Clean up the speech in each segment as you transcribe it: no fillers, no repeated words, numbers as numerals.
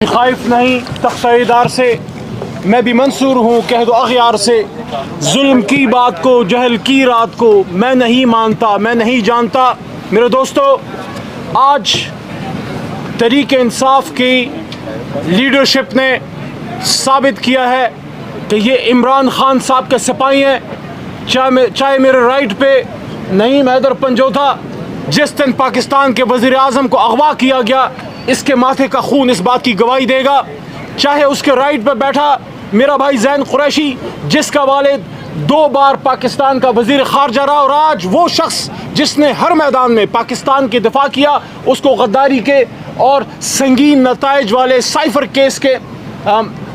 خائف نہیں تقسیِ دار سے، میں بھی منصور ہوں قحط و اغیار سے۔ ظلم کی بات کو، جہل کی رات کو، میں نہیں مانتا، میں نہیں جانتا۔ میرے دوستو، آج تحریک انصاف کی لیڈرشپ نے ثابت کیا ہے کہ یہ عمران خان صاحب کے سپاہی ہیں۔ چاہے میرے رائٹ پہ نعیم حیدر پنجوتا جس دن پاکستان کے وزیر اعظم کو اغوا کیا گیا، اس کے ماتھے کا خون اس بات کی گواہی دے گا۔ چاہے اس کے رائٹ پہ بیٹھا میرا بھائی زین قریشی جس کا والد 2 بار پاکستان کا وزیر خارجہ رہا، اور آج وہ شخص جس نے ہر میدان میں پاکستان کی دفاع کیا، اس کو غداری کے اور سنگین نتائج والے سائفر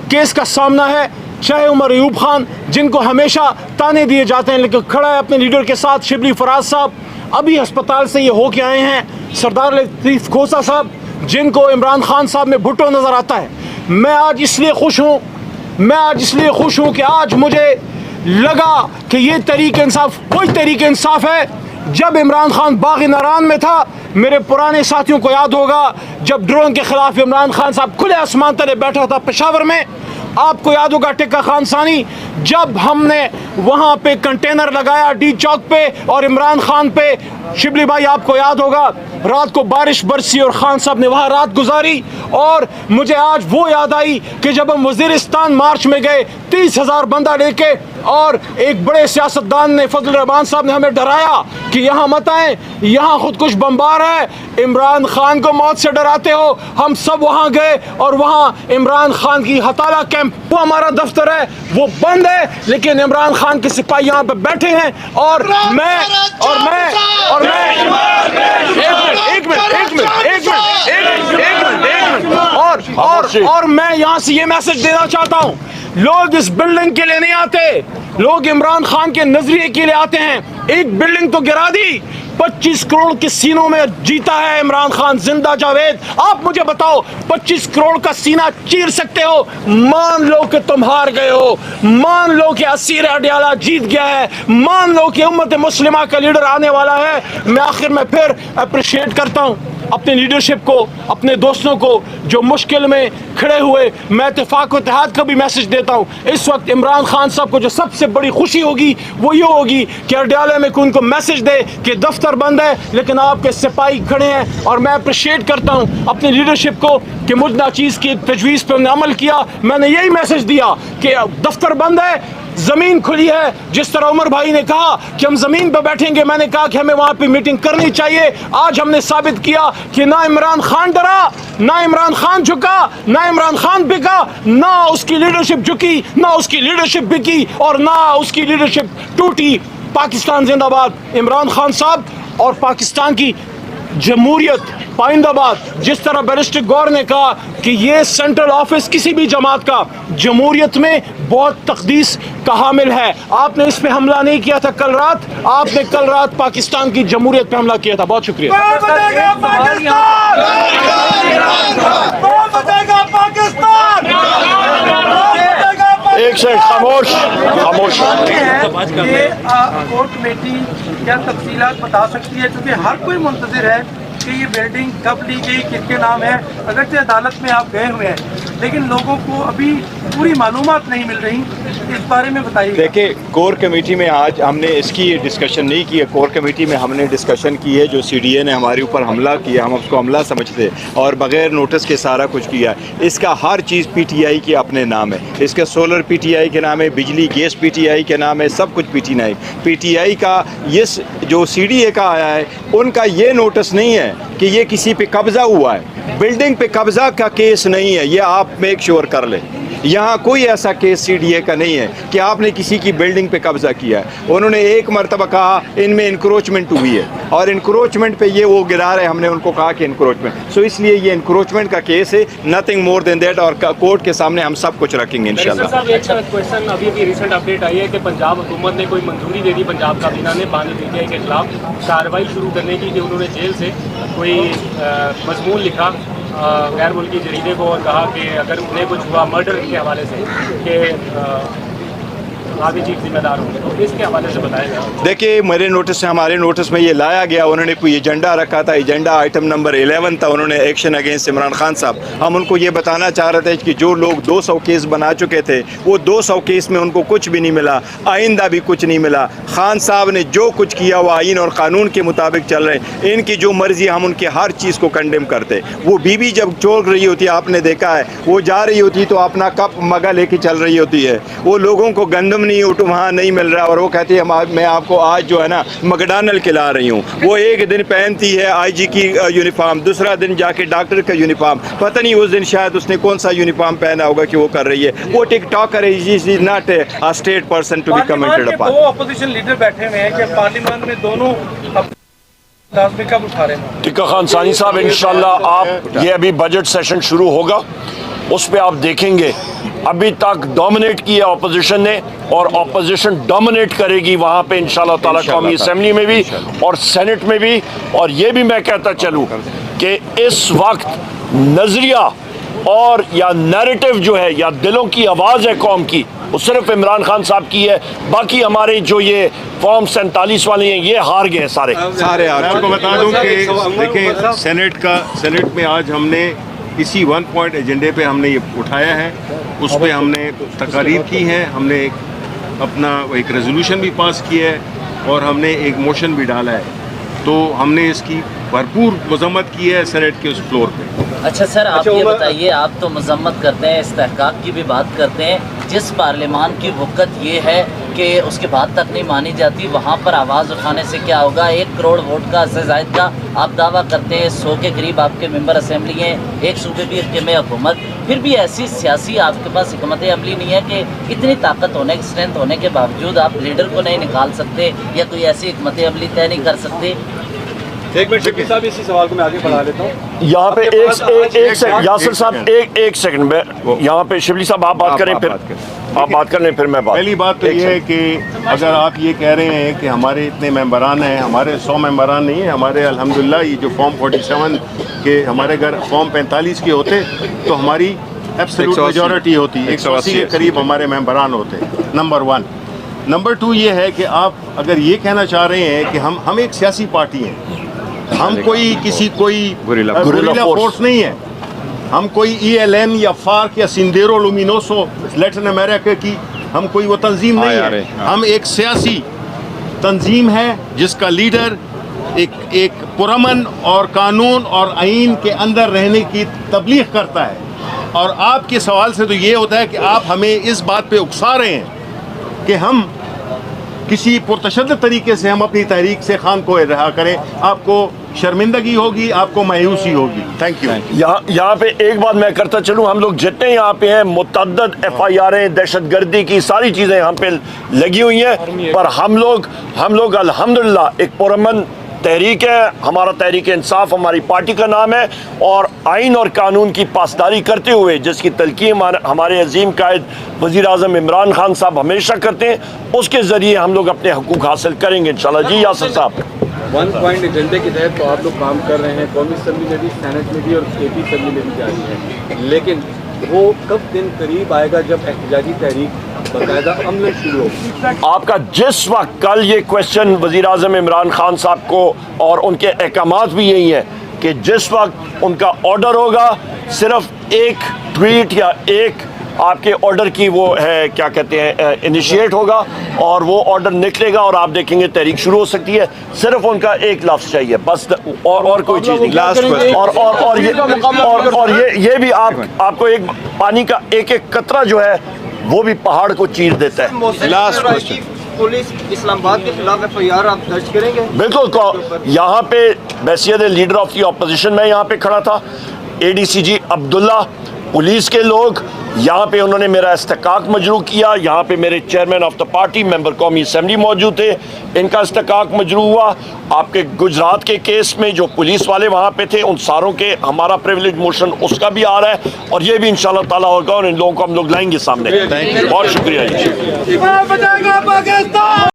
کیس کا سامنا ہے۔ چاہے عمر ایوب خان جن کو ہمیشہ تانے دیے جاتے ہیں لیکن کھڑا ہے اپنے لیڈر کے ساتھ، شبلی فراز صاحب ابھی ہسپتال سے یہ ہو کے آئے ہیں، سردار لطیف کھوسہ صاحب جن کو عمران خان صاحب میں بھٹو نظر آتا ہے۔ میں آج اس لیے خوش ہوں کہ آج مجھے لگا کہ یہ تحریک انصاف وہی تحریک انصاف ہے جب عمران خان باغ ناران میں تھا۔ میرے پرانے ساتھیوں کو یاد ہوگا جب ڈرون کے خلاف عمران خان صاحب کھلے آسمان تلے بیٹھا تھا پشاور میں۔ آپ کو یاد ہوگا ٹکا خان ثانی جب ہم نے وہاں پہ کنٹینر لگایا ڈی چوک پہ اور عمران خان پہ، شبلی بھائی آپ کو یاد ہوگا رات کو بارش برسی اور خان صاحب نے وہاں رات گزاری۔ اور مجھے آج وہ یاد آئی کہ جب ہم وزیرستان مارچ میں گئے 30,000 بندہ لے کے، اور ایک بڑے سیاستدان نے فضل الرحمان صاحب نے ہمیں ڈرایا کہ یہاں مت آئیں، یہاں خودکش بمبار ہے، عمران خان کو موت سے ڈراتے ہو۔ ہم سب وہاں گئے اور وہاں عمران خان کی ہتالا کیمپ، وہ ہمارا دفتر ہے وہ بند ہے، لیکن عمران خان کے سپاہی یہاں پہ بیٹھے ہیں۔ اور میں یہاں سے یہ میسج دینا چاہتا ہوں، لوگ اس بلڈنگ کے لیے نہیں آتے، لوگ عمران خان کے نظریے کے لیے آتے ہیں۔ ایک بلڈنگ تو گرا دی، 25 کروڑ کے سینوں میں جیتا ہے عمران خان، زندہ جاوید۔ آپ مجھے بتاؤ 25 کروڑ کا سینہ چیر سکتے ہو؟ مان لو کہ تم ہار گئے ہو، مان لو کہ اسیر اڈیالہ جیت گیا ہے، مان لو کہ امت مسلمہ کا لیڈر آنے والا ہے۔ میں آخر میں پھر اپریشیٹ کرتا ہوں اپنے لیڈرشپ کو، اپنے دوستوں کو جو مشکل میں کھڑے ہوئے۔ میں اتفاق و اتحاد کا بھی میسج دیتا ہوں۔ اس وقت عمران خان صاحب کو جو سب سے بڑی خوشی ہوگی وہ یہ ہوگی کہ اڈیالہ میں ان کو میسج دے کہ دفتر بند ہے لیکن آپ کے سپاہی کھڑے ہیں۔ اور میں اپریشیٹ کرتا ہوں اپنی لیڈرشپ کو کہ مجھ ناچیز کی تجویز پہ انہوں نے عمل کیا۔ میں نے یہی میسج دیا کہ دفتر بند ہے، زمین کھلی ہے، جس طرح عمر بھائی نے کہا کہ ہم زمین پہ بیٹھیں گے، میں نے کہا کہ ہمیں وہاں پہ میٹنگ کرنی چاہیے۔ آج ہم نے ثابت کیا کہ نہ عمران خان ڈرا، نہ عمران خان جھکا، نہ عمران خان بکا، نہ اس کی لیڈرشپ جھکی، نہ اس کی لیڈرشپ بکی، اور نہ اس کی لیڈرشپ ٹوٹی۔ پاکستان زندہ باد، عمران خان صاحب اور پاکستان کی جمہوریت پائندہ باد۔ جس طرح بیرسٹر گور نے کہا کہ یہ سینٹرل آفس کسی بھی جماعت کا جمہوریت میں بہت تقدیس کا حامل ہے۔ آپ نے اس پہ حملہ نہیں کیا تھا کل رات، آپ نے کل رات پاکستان کی جمہوریت پہ حملہ کیا تھا۔ بہت شکریہ۔ ایک سیکنڈ خاموش۔ کور کمیٹی کیا تفصیلات بتا سکتی ہے، کیونکہ ہر کوئی منتظر ہے کہ یہ بلڈنگ کب لی گئی، کس کے نام ہے؟ اگرچہ عدالت میں آپ گئے ہوئے ہیں لیکن لوگوں کو ابھی پوری معلومات نہیں مل رہی، اس بارے میں بتائیے۔ دیکھیں، کور کمیٹی میں آج ہم نے اس کی ڈسکشن نہیں کی ہے۔ کور کمیٹی میں ہم نے ڈسکشن کی ہے جو سی ڈی اے نے ہمارے اوپر حملہ کیا، ہم اس کو حملہ سمجھتے اور بغیر نوٹس کے سارا کچھ کیا ہے۔ اس کا ہر چیز پی ٹی آئی کے اپنے نام ہے، اس کے سولر پی ٹی آئی کے نام ہے، بجلی گیس پی ٹی آئی کے نام ہے، سب کچھ پی ٹی آئی کا۔ یہ جو سی ڈی اے کا آیا ہے ان کا یہ نوٹس نہیں ہے کہ یہ کسی پہ قبضہ ہوا ہے، بلڈنگ پہ قبضہ کا کیس نہیں ہے، یہ آپ میک شور کر لیں۔ یہاں کوئی ایسا کیس سی ڈی اے کا نہیں ہے کہ آپ نے کسی کی بلڈنگ پہ قبضہ کیا ہے۔ انہوں نے ایک مرتبہ کہا ان میں انکروچمنٹ ہوئی ہے، اور انکروچمنٹ پہ یہ وہ گرا رہے، ہم نے ان کو کہا کہ انکروچمنٹ، سو اس لیے یہ انکروچمنٹ کا کیس ہے، نتھنگ مور دین دیٹ، اور کورٹ کے سامنے ہم سب کچھ رکھیں گے انشاءاللہ۔ صاحب ایک کوئسچن، ابھی ریسنٹ اپڈیٹ آئی ہے کہ پنجاب حکومت نے کوئی منظوری دے دی پنجاب کابینہ نے بانی پی ٹی آئی کے خلاف کارروائی شروع کرنے کی، کہ انہوں نے جیل سے کوئی مضمون لکھا غیر ملکی جریدے کو اور کہا کہ اگر انہیں کچھ ہوا مرڈر کے حوالے سے کہ आप ही चीफ जिम्मेदार होंगे, तो इसके हवाले से बताया जाए। देखिए मेरे नोटिस से, हमारे नोटिस में ये लाया गया, उन्होंने कोई एजेंडा रखा था, एजेंडा आइटम नंबर 11 था, उन्होंने एक्शन अगेंस्ट इमरान खान साहब। हम उनको ये बताना चाह रहे थे कि जो लोग 200 केस बना चुके थे, वो 200 केस में उनको कुछ भी नहीं मिला, आइंदा भी कुछ नहीं मिला। खान साहब ने जो कुछ किया वो आइन और कानून के मुताबिक चल रहे, इनकी जो मर्जी, हम उनके हर चीज़ को कंडेम करते। वो बीवी जब चल रही होती है, आपने देखा है, वो जा रही होती तो अपना कप मगा लेके चल रही होती है, वो लोगों को गंदम नहीं वहाँ नहीं मिल रहा, और वो कहती है मैं आपको आज जो है ना मैकडॉनल्ड खिला रही हूँ। वो एक दिन पहनती है आईजी की यूनिफॉर्म, दूसरा दिन जाके डॉक्टर का यूनिफॉर्म, पता नहीं उस दिन शायद उसने कौन सा यूनिफॉर्म पहना होगा कि वो कर रही है। वो टिकटॉकर है, is not a state person to be commented upon. दो अपोजिशन लीडर बैठे हुए हैं कि पार्लियामेंट में दोनों कब उठा रहे हैं। टिक्का खान सानी साहब, इंशाल्लाह आप ये अभी बजट सेशन शुरू होगा, उस पे आप देखेंगे अभी तक डोमिनेट किया अपोजिशन ने, और अपोजिशन डोमिनेट करेगी वहाँ पे इंशाल्लाह ताला कौमी असेंबली में भी और सेनेट में भी। और ये भी मैं कहता चलूँ कि इस वक्त नज़रिया और या नैरेटिव जो है या दिलों की आवाज़ है कौम की, वो सिर्फ इमरान खान साहब की है। बाकी हमारे जो ये फॉर्म 47 वाले हैं ये हार गए सारे। सारे मैं आपको बता दूं कि देखें सेनेट में आज हमने इसी 1 पॉइंट एजेंडे पे हमने ये उठाया है, उस पे हमने तकारीर की है, हमने अपना एक रेजोल्यूशन भी पास किया है और हमने एक मोशन भी डाला है। तो हमने इसकी भरपूर मजम्मत की है सेनेट के उस फ्लोर पे। अच्छा सर, आप ये बताइए, आप तो मजम्मत करते हैं, इस्तेहकाक की भी बात करते हैं, जिस पार्लियामान की वक़्त ये है कि उसकी बात तक नहीं मानी जाती, वहाँ पर आवाज़ उठाने से क्या होगा? 1 करोड़ वोट का से ज़ायद का आप दावा करते हैं, 100 के करीब आपके मेंबर असेंबली हैं, एक सूबे भी के में हुकूमत, फिर भी ऐसी सियासी आपके पास हिकमत अमली नहीं है कि इतनी ताकत होने, स्ट्रेंथ होने के बावजूद आप लीडर को नहीं निकाल सकते या कोई ऐसी हिकमत अमली तय नहीं कर सकते। एक मिनट शकील साहब, इसी सवाल को मैं आगे बढ़ा लेता हूँ। यहाँ पे एक सेकंड यासिर साहब, एक सेकंड में यहाँ पे शिबली साहब आप बात करें, फिर आप बात करें, फिर मैं बात। पहली बात तो ये है कि अगर आप ये कह रहे हैं कि हमारे इतने मेंबरान हैं, हमारे 100 मेंबरान नहीं है, हमारे अल्हम्दुलिल्लाह ये जो फॉर्म 47 के हमारे अगर फॉर्म 45 के होते तो हमारी एब्सोल्यूट मेजॉरिटी होती, 180 के करीब हमारे मेंबरान होते। नंबर 1। नंबर 2 ये है कि आप अगर ये कहना चाह रहे हैं कि हम एक सियासी पार्टी हैं, हम कोई गुरिल्ला फोर्स नहीं है, हम कोई ELN या फार्क या सिंडेरो लुमिनोसो लैटिन अमेरिका की हम कोई वो तंजीम नहीं है। हम एक सियासी तंजीम है जिसका लीडर एक पुरअमन और कानून और आइन के अंदर रहने की तबलीग करता है। और आपके सवाल से तो ये होता है कि आप हमें इस बात पे उकसा रहे हैं कि हम किसी पुरतशद्दद तरीके से हम अपनी तहरीक से खान को रहा करें। आपको शर्मिंदगी होगी, आपको मायूसी होगी। Thank you. यहाँ पे एक बात मैं करता चलूँ, हम लोग जितने यहाँ पे हैं मुतअद्दिद FIR दहशतगर्दी की सारी चीज़ें यहाँ पे लगी हुई हैं, पर हम लोग अल्हम्दुलिल्लाह एक पुरअमन तहरीक है, हमारा तहरीक इंसाफ हमारी पार्टी का नाम है, और आइन और कानून की पासदारी करते हुए जिसकी तलकीन हमारे अजीम कायद वज़ीर आज़म इमरान खान साहब हमेशा करते हैं, उसके ज़रिए हम लोग अपने हकूक़ हासिल करेंगे इंशाल्लाह। जी यासिर साहब, 1 पॉइंट एजेंडे के तहत तो आप लोग काम कर रहे हैं, कौमी असेंबली में भी, सेनेट में भी और AP असेंबली में भी जारी है, लेकिन वो कब दिन करीब आएगा जब एहतजाजी तहरीक बाकायदा अमल शुरू हो? आपका जिस वक्त कल ये क्वेश्चन वज़ीर आज़म इमरान खान साहब को और उनके अहकामात भी यही हैं कि जिस वक्त उनका ऑर्डर होगा, सिर्फ एक ट्वीट या एक आपके ऑर्डर की वो है क्या कहते हैं इनिशिएट होगा और वो ऑर्डर निकलेगा और आप देखेंगे तहरीक शुरू हो सकती है। सिर्फ उनका एक लफ्ज़ चाहिए बस, और कोई चीज़ नहीं। और ये भी आपको एक पानी का एक कतरा जो है वो भी पहाड़ को चीर देता है। लास्ट क्वेश्चन, पुलिस इस्लामाबाद के खिलाफ FIR आप दर्ज करेंगे? बिल्कुल, यहाँ पे बैसियत लीडर ऑफ दी अपोजिशन में यहाँ पे खड़ा था, ADCG अब्दुल्ला, पुलिस के लोग यहाँ पे उन्होंने मेरा इस्तेकाक मजरू किया। यहाँ पे मेरे chairman of the party member कौमी असेंबली मौजूद थे, इनका इस्तेकाक मजरू हुआ। आपके गुजरात के केस में जो पुलिस वाले वहाँ पे थे उन सारों के हमारा प्रिविलेज मोशन उसका भी आ रहा है और ये भी इंशाल्लाह ताला होगा और इन लोगों को हम लोग लाएंगे सामने। बहुत शुक्रिया जी।